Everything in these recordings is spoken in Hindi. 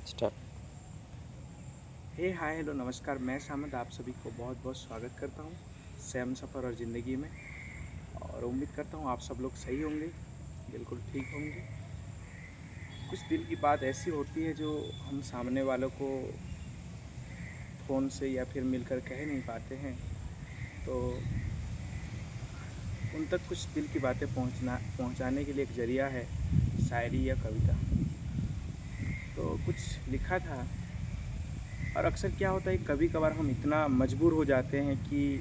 स्टार्ट। हे हाय हेलो नमस्कार। मैं सामंत आप सभी को बहुत बहुत स्वागत करता हूँ सैम सफ़र और ज़िंदगी में। और उम्मीद करता हूँ आप सब लोग सही होंगे, बिल्कुल ठीक होंगे। कुछ दिल की बात ऐसी होती है जो हम सामने वालों को फ़ोन से या फिर मिलकर कह नहीं पाते हैं, तो उन तक कुछ दिल की बातें पहुँचाने के लिए एक ज़रिया है शायरी या कविता। तो कुछ लिखा था। और अक्सर क्या होता है, कभी कभार हम इतना मजबूर हो जाते हैं कि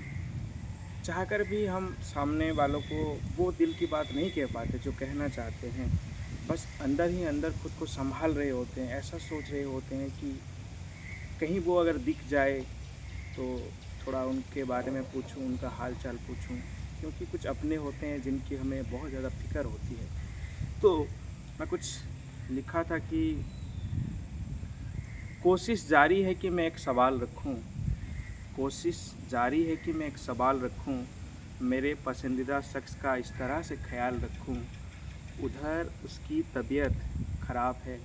चाहकर भी हम सामने वालों को वो दिल की बात नहीं कह पाते जो कहना चाहते हैं। बस अंदर ही अंदर खुद को संभाल रहे होते हैं, ऐसा सोच रहे होते हैं कि कहीं वो अगर दिख जाए तो थोड़ा उनके बारे में पूछूं, उनका हाल चाल पूछूं, क्योंकि कुछ अपने होते हैं जिनकी हमें बहुत ज़्यादा फिक्र होती है। तो मैं कुछ लिखा था कि कोशिश जारी है कि मैं एक सवाल रखूं, कोशिश जारी है कि मैं एक सवाल रखूं, मेरे पसंदीदा शख्स का इस तरह से ख्याल रखूं, उधर उसकी तबीयत ख़राब है,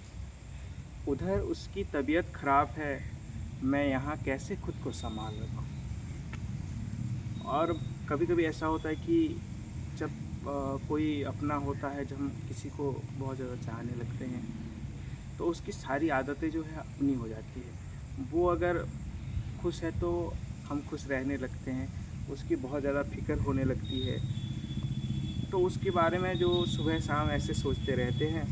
उधर उसकी तबीयत ख़राब है, मैं यहाँ कैसे खुद को संभाल रखूं। और कभी कभी ऐसा होता है कि जब कोई अपना होता है, जब हम किसी को बहुत ज़्यादा चाहने लगते हैं, तो उसकी सारी आदतें जो है अपनी हो जाती है। वो अगर खुश है तो हम खुश रहने लगते हैं, उसकी बहुत ज़्यादा फ़िक्र होने लगती है, तो उसके बारे में जो सुबह शाम ऐसे सोचते रहते हैं।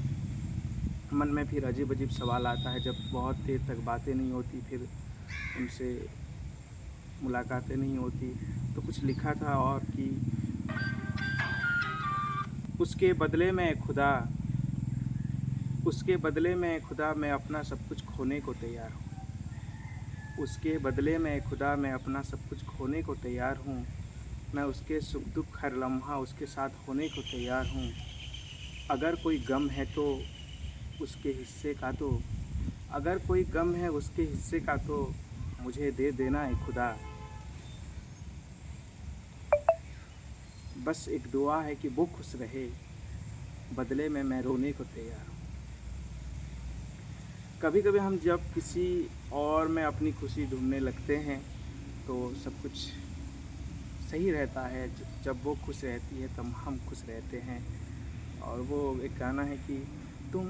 मन में फिर अजीब अजीब सवाल आता है, जब बहुत देर तक बातें नहीं होती, फिर उनसे मुलाकातें नहीं होती। तो कुछ लिखा था और कि उसके बदले में खुदा, उसके बदले में खुदा मैं अपना सब कुछ खोने को तैयार हूँ, उसके बदले में खुदा मैं अपना सब कुछ खोने को तैयार हूँ, मैं उसके सुख दुख हर लम्हा उसके साथ होने को तैयार हूँ। अगर कोई गम है तो उसके हिस्से का दो, अगर कोई गम है उसके हिस्से का तो मुझे दे देना है खुदा। बस एक दुआ है कि वो खुश रहे, बदले में मैं रोने को तैयार हूँ। कभी कभी हम जब किसी और में अपनी खुशी ढूंढने लगते हैं तो सब कुछ सही रहता है। जब वो खुश रहती है तब हम खुश रहते हैं। और वो एक गाना है कि तुम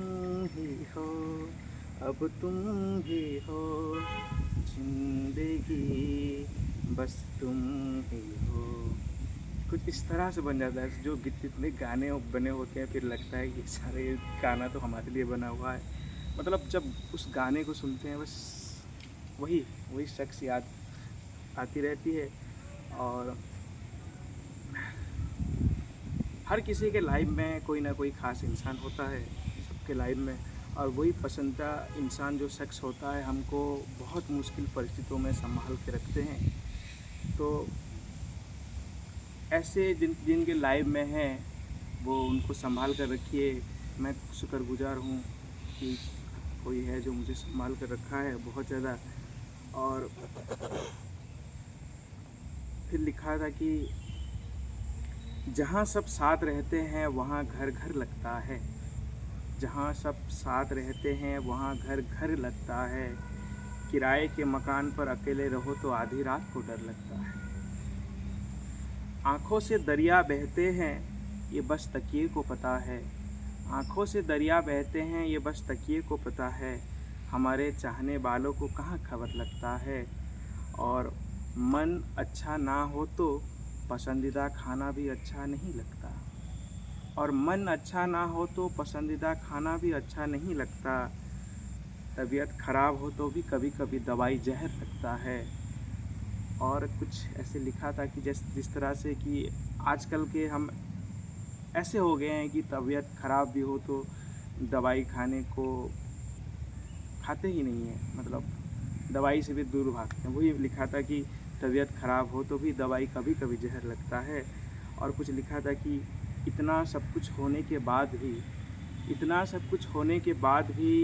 ही हो, अब तुम ही हो जिंदगी, बस तुम ही हो। कुछ इस तरह से बन जाता है। जो इतने गाने बने होते हैं, फिर लगता है कि सारे गाना तो हमारे लिए बना हुआ है। मतलब जब उस गाने को सुनते हैं, बस वही वही शख्स याद आती रहती है। और हर किसी के लाइफ में कोई ना कोई ख़ास इंसान होता है, सबके लाइफ में। और वही पसंदीदा इंसान जो शख्स होता है, हमको बहुत मुश्किल परिस्थितियों में संभाल के रखते हैं। तो ऐसे जिनके लाइफ में हैं, वो उनको संभाल कर रखिए। मैं शुक्रगुजार हूँ कि कोई है जो मुझे संभाल कर रखा है बहुत ज़्यादा। और फिर लिखा था कि जहाँ सब साथ रहते हैं वहाँ घर घर लगता है, जहाँ सब साथ रहते हैं वहाँ घर घर लगता है, किराए के मकान पर अकेले रहो तो आधी रात को डर लगता है। आँखों से दरिया बहते हैं ये बस तकिए को पता है, आँखों से दरिया बहते हैं ये बस तकिए को पता है, हमारे चाहने वालों को कहाँ खबर लगता है। और मन अच्छा ना हो तो पसंदीदा खाना भी अच्छा नहीं लगता, और मन अच्छा ना हो तो पसंदीदा खाना भी अच्छा नहीं लगता, तबीयत ख़राब हो तो भी कभी कभी दवाई जहर लगता है। और कुछ ऐसे लिखा था कि जिस तरह से कि आजकल के हम ऐसे हो गए हैं कि तबीयत ख़राब भी हो तो दवाई खाने को खाते ही नहीं हैं, मतलब दवाई से भी दूर भागते हैं। वही लिखा था कि तबीयत ख़राब हो तो भी दवाई कभी कभी जहर लगता है। और कुछ लिखा था कि इतना सब कुछ होने के बाद भी, इतना सब कुछ होने के बाद भी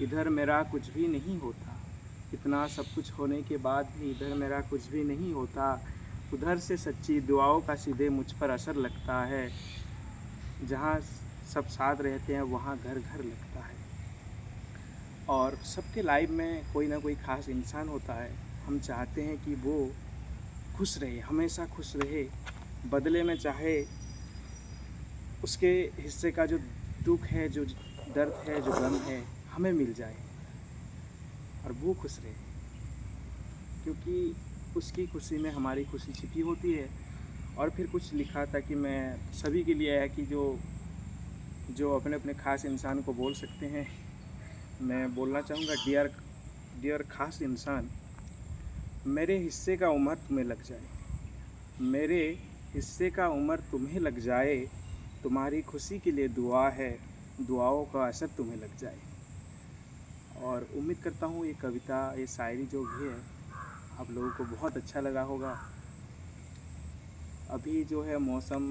इधर मेरा कुछ भी नहीं होता, इतना सब कुछ होने के बाद भी इधर मेरा कुछ भी नहीं होता, उधर से सच्ची दुआओं का सीधे मुझ पर असर लगता है, जहाँ सब साथ रहते हैं वहाँ घर घर लगता है। और सबके लाइफ में कोई ना कोई ख़ास इंसान होता है। हम चाहते हैं कि वो खुश रहे, हमेशा खुश रहे। बदले में चाहे उसके हिस्से का जो दुःख है, जो दर्द है, जो गम है, हमें मिल जाए और वो खुश रहे, क्योंकि उसकी खुशी में हमारी खुशी छिपी होती है। और फिर कुछ लिखा था कि मैं सभी के लिए है कि जो अपने अपने ख़ास इंसान को बोल सकते हैं। मैं बोलना चाहूँगा, डियर डियर ख़ास इंसान, मेरे हिस्से का उम्र तुम्हें लग जाए, मेरे हिस्से का उम्र तुम्हें लग जाए, तुम्हारी खुशी के लिए दुआ है, दुआओं का असर तुम्हें लग जाए। और उम्मीद करता हूँ ये कविता, ये शायरी जो भी है, आप लोगों को बहुत अच्छा लगा होगा। अभी जो है मौसम,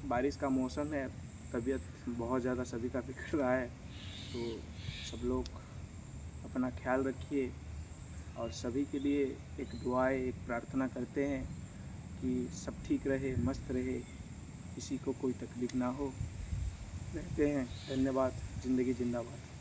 बारिश का मौसम है, तबीयत बहुत ज़्यादा सभी का बिगड़ रहा है, तो सब लोग अपना ख्याल रखिए और सभी के लिए एक दुआएं, एक प्रार्थना करते हैं कि सब ठीक रहे, मस्त रहे, किसी को कोई तकलीफ़ ना हो। रहते हैं। धन्यवाद। ज़िंदगी जिंदाबाद।